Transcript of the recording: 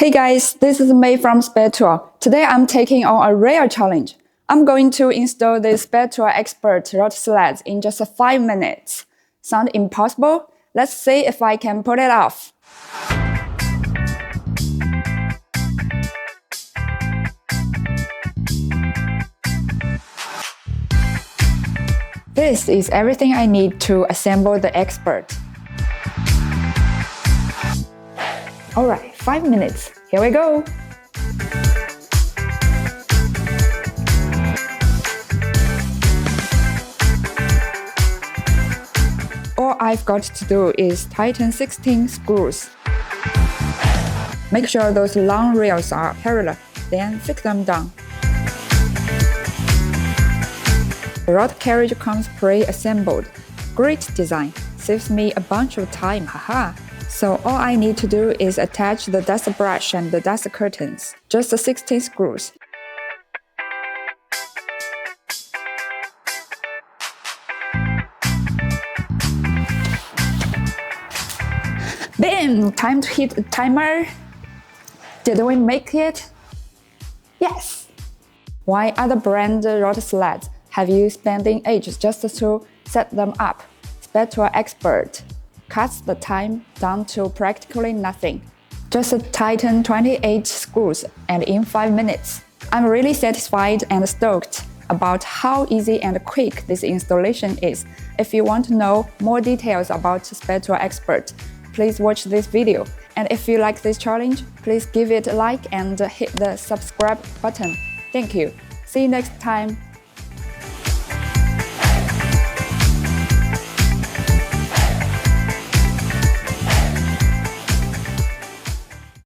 Hey guys, this is May from SpeTool. Today I'm taking on a rare challenge. I'm going to install the SpeTool Xpert Router Sled in just 5 minutes. Sound impossible? Let's see if I can pull it off. This is everything I need to assemble the Xpert. Alright, 5 minutes. Here we go! All I've got to do is tighten 16 screws. Make sure those long rails are parallel, then fix them down. The router carriage comes pre-assembled. Great design, saves me a bunch of time, haha! So all I need to do is attach the dust brush and the dust curtains. Just 16 screws. Bam! Time to hit the timer. Did we make it? Yes! Why other brand router sleds have you spending ages just to set them up? SpeTool Xpert cuts the time down to practically nothing. Just tighten 28 screws and in 5 minutes. I'm really satisfied and stoked about how easy and quick this installation is. If you want to know more details about SpeTool Xpert, please watch this video. And if you like this challenge, please give it a like and hit the subscribe button. Thank you. See you next time.